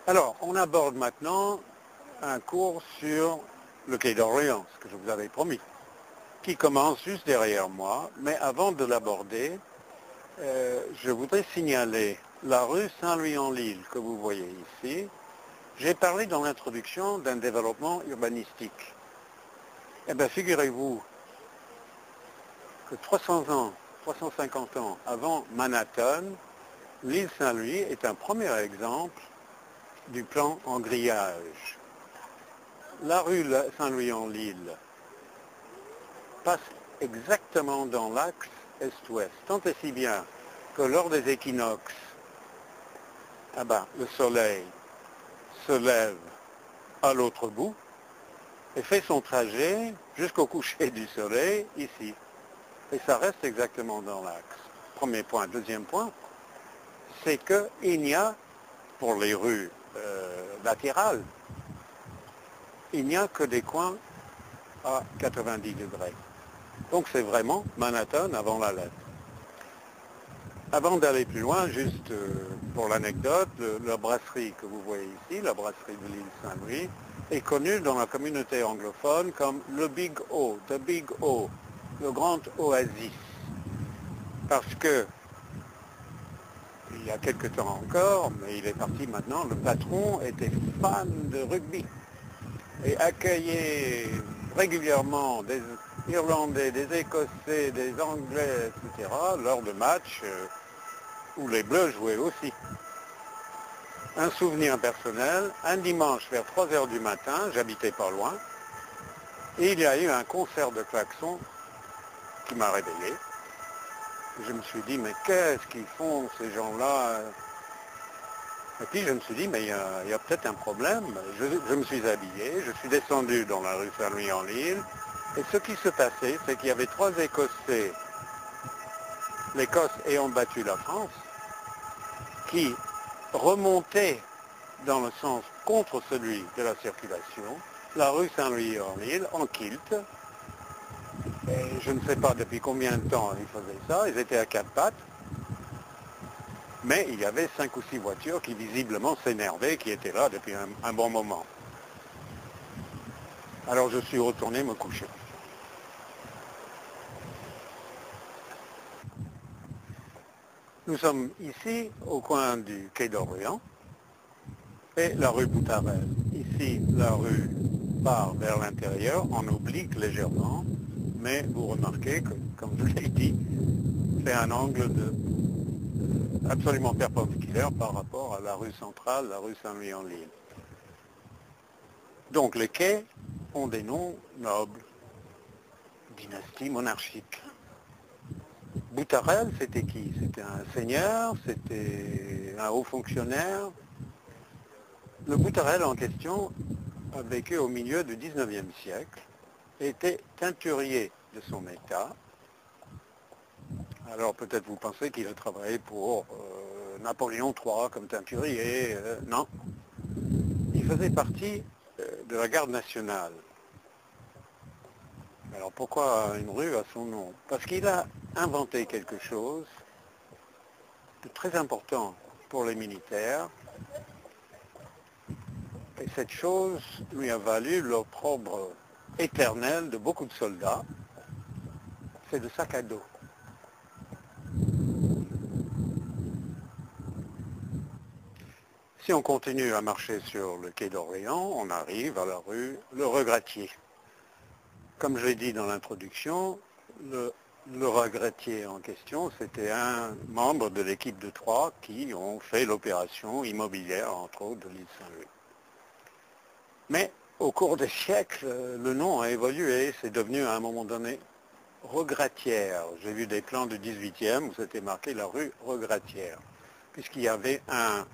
Alors, on aborde maintenant un cours sur le quai d'Orléans, ce que je vous avais promis, qui commence juste derrière moi. Mais avant de l'aborder, je voudrais signaler la rue Saint-Louis-en-Lille que vous voyez ici. J'ai parlé dans l'introduction d'un développement urbanistique. Eh bien, figurez-vous que 300 ans, 350 ans avant Manhattan, l'île Saint-Louis est un premier exemple du plan en grillage. La rue Saint-Louis-en-Lille passe exactement dans l'axe est-ouest, tant et si bien que lors des équinoxes, le soleil se lève à l'autre bout et fait son trajet jusqu'au coucher du soleil ici. Et ça reste exactement dans l'axe. Premier point. Deuxième point, c'est qu'il n'y a, pour les rues latérales, il n'y a que des coins à 90 degrés. Donc c'est vraiment Manhattan avant la lettre. Avant d'aller plus loin, juste pour l'anecdote, la brasserie que vous voyez ici, la brasserie de l'île Saint-Louis, est connue dans la communauté anglophone comme le Big O, the Big O, le grand oasis. Parce que, il y a quelque temps encore, mais il est parti maintenant, le patron était fan de rugby et accueillait régulièrement des Irlandais, des Écossais, des Anglais, etc., lors de matchs où les Bleus jouaient aussi. Un souvenir personnel, un dimanche vers 3 heures du matin, j'habitais pas loin, et il y a eu un concert de klaxons qui m'a réveillé. Je me suis dit, mais qu'est-ce qu'ils font ces gens-là? Et puis je me suis dit, mais il y a peut-être un problème. Je me suis habillé, je suis descendu dans la rue Saint-Louis-en-Lille, et ce qui se passait, c'est qu'il y avait 3 Écossais, l'Écosse ayant battu la France, qui remontaient dans le sens contre celui de la circulation, la rue Saint-Louis-en-Lille, en kilt. Et je ne sais pas depuis combien de temps ils faisaient ça, ils étaient à 4 pattes, mais il y avait 5 ou 6 voitures qui visiblement s'énervaient, qui étaient là depuis un bon moment. Alors je suis retourné me coucher. Nous sommes ici au coin du quai d'Orléans et la rue Boutarel. Ici, la rue part vers l'intérieur, en oblique légèrement, mais vous remarquez que, comme je l'ai dit, c'est un angle absolument perpendiculaire par rapport à la rue centrale, la rue Saint-Louis-en-Lille. Donc les quais ont des noms nobles, dynastie monarchique. Boutarel, c'était qui? C'était un seigneur, c'était un haut fonctionnaire. Le Boutarel en question a vécu au milieu du 19e siècle, était teinturier de son état. Alors peut-être vous pensez qu'il a travaillé pour Napoléon III comme teinturier. Non. Il faisait partie de la garde nationale. Alors pourquoi une rue a son nom? Parce qu'il a inventé quelque chose de très important pour les militaires. Et cette chose lui a valu l'opprobre éternel de beaucoup de soldats. C'est le sac à dos. Si on continue à marcher sur le quai d'Orléans, on arrive à la rue Le Regrettier. Comme je l'ai dit dans l'introduction, le regrettier en question, c'était un membre de l'équipe de 3 qui ont fait l'opération immobilière, entre autres, de l'île Saint-Louis. Mais au cours des siècles, le nom a évolué, c'est devenu à un moment donné Regrettière. J'ai vu des plans du 18e où c'était marqué la rue Regrettière, puisqu'il y avait un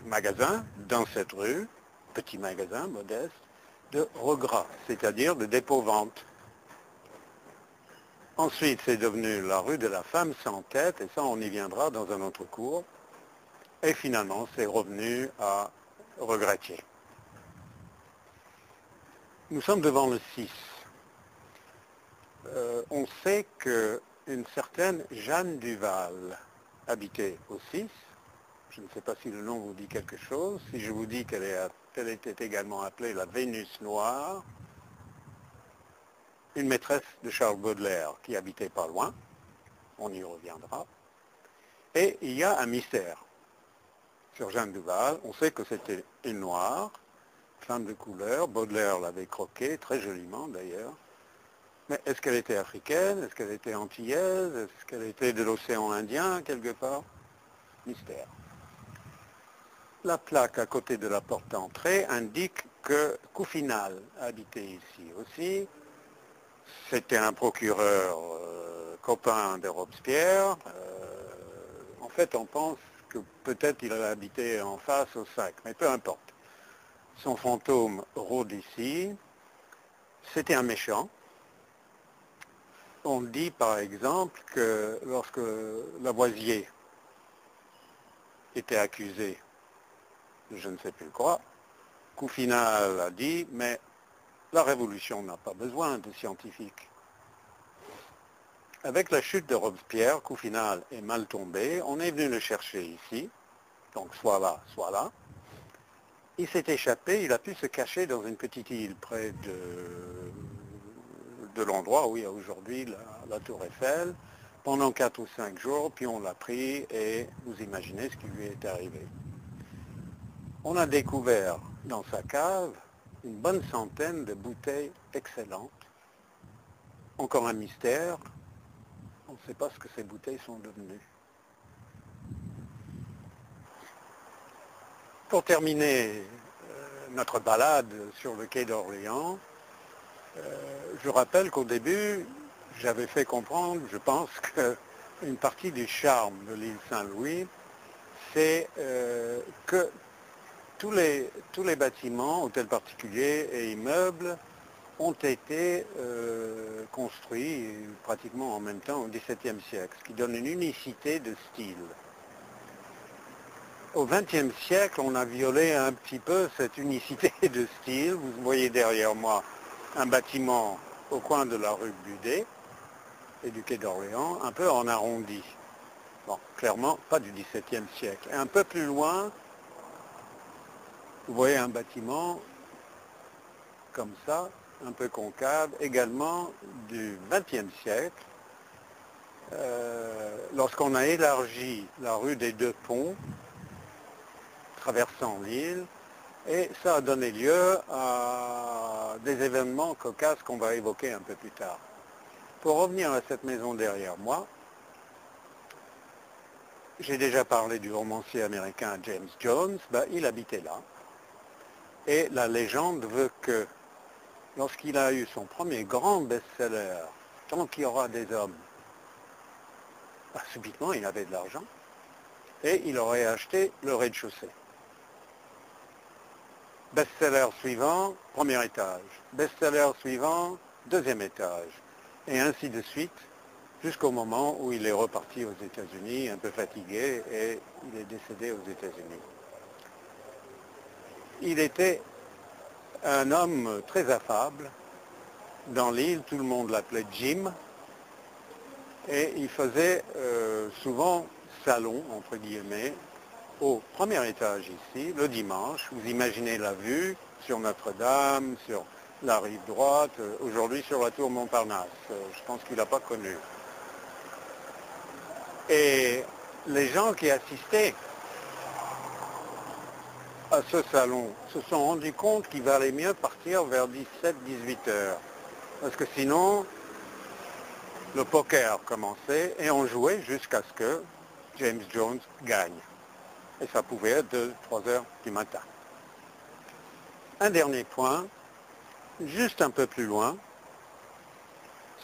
magasin dans cette rue, petit magasin modeste, de regras, c'est-à-dire de dépôt-vente. Ensuite, c'est devenu la rue de la femme sans tête, et ça, on y viendra dans un autre cours. Et finalement, c'est revenu à Regrettier. Nous sommes devant le 6. On sait qu'une certaine Jeanne Duval habitait au 6, Je ne sais pas si le nom vous dit quelque chose. Si je vous dis qu'elle était également appelée la Vénus noire, une maîtresse de Charles Baudelaire qui habitait pas loin, on y reviendra. Et il y a un mystère sur Jeanne Duval. On sait que c'était une noire, femme de couleur. Baudelaire l'avait croquée, très joliment d'ailleurs. Mais est-ce qu'elle était africaine? Est-ce qu'elle était antillaise? Est-ce qu'elle était de l'océan Indien, quelque part? Mystère. La plaque à côté de la porte d'entrée indique que Couffinal habitait ici aussi. C'était un procureur copain de Robespierre. En fait, on pense que peut-être il habitait en face au Sac, mais peu importe. Son fantôme rôde ici. C'était un méchant. On dit par exemple que lorsque Lavoisier était accusé de je ne sais plus quoi, Couffinal a dit, mais la Révolution n'a pas besoin de scientifiques. Avec la chute de Robespierre, Couffinal est mal tombé, on est venu le chercher ici, donc soit là, soit là. Il s'est échappé, il a pu se cacher dans une petite île près de l'endroit où il y a aujourd'hui la Tour Eiffel, pendant 4 ou 5 jours, puis on l'a pris et vous imaginez ce qui lui est arrivé. On a découvert dans sa cave une bonne centaine de bouteilles excellentes. Encore un mystère, on ne sait pas ce que ces bouteilles sont devenues. Pour terminer notre balade sur le quai d'Orléans, je rappelle qu'au début, j'avais fait comprendre, je pense, qu'une partie du charme de l'île Saint-Louis, c'est que tous les bâtiments, hôtels particuliers et immeubles, ont été construits pratiquement en même temps au XVIIe siècle, ce qui donne une unicité de style. Au XXe siècle, on a violé un petit peu cette unicité de style. Vous voyez derrière moi un bâtiment au coin de la rue Budet et du quai d'Orléans, un peu en arrondi. Bon, clairement, pas du XVIIe siècle. Et un peu plus loin, vous voyez un bâtiment comme ça, un peu concave, également du XXe siècle. Lorsqu'on a élargi la rue des Deux Ponts, traversant l'île, et ça a donné lieu à des événements cocasses qu'on va évoquer un peu plus tard. Pour revenir à cette maison derrière moi, j'ai déjà parlé du romancier américain James Jones, il habitait là. Et la légende veut que lorsqu'il a eu son premier grand best-seller, Tant qu'il y aura des hommes, subitement il avait de l'argent et il aurait acheté le rez-de-chaussée. Best-seller suivant, premier étage. Best-seller suivant, deuxième étage. Et ainsi de suite, jusqu'au moment où il est reparti aux États-Unis, un peu fatigué, et il est décédé aux États-Unis. Il était un homme très affable. Dans l'île, tout le monde l'appelait Jim. Et il faisait souvent salon, entre guillemets, au premier étage ici, le dimanche. Vous imaginez la vue sur Notre-Dame, sur la rive droite, aujourd'hui sur la tour Montparnasse. Je pense qu'il n'a pas connu. Et les gens qui assistaient à ce salon se sont rendus compte qu'il valait mieux partir vers 17-18 heures. Parce que sinon, le poker commençait et on jouait jusqu'à ce que James Jones gagne. Et ça pouvait être 2-3 heures du matin. Un dernier point, juste un peu plus loin,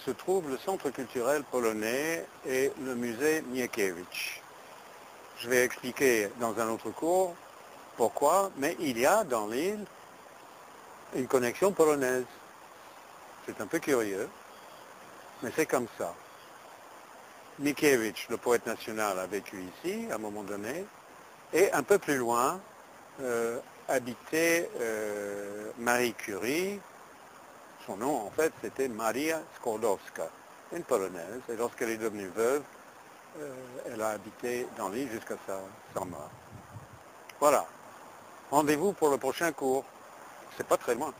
se trouve le centre culturel polonais et le musée Mickiewicz. Je vais expliquer dans un autre cours pourquoi, mais il y a dans l'île une connexion polonaise. C'est un peu curieux, mais c'est comme ça. Mickiewicz, le poète national, a vécu ici à un moment donné, et un peu plus loin habitait Marie Curie. Son nom, en fait, c'était Maria Skłodowska, une Polonaise. Et lorsqu'elle est devenue veuve, elle a habité dans l'île jusqu'à sa mort. Voilà. Rendez-vous pour le prochain cours. C'est pas très loin.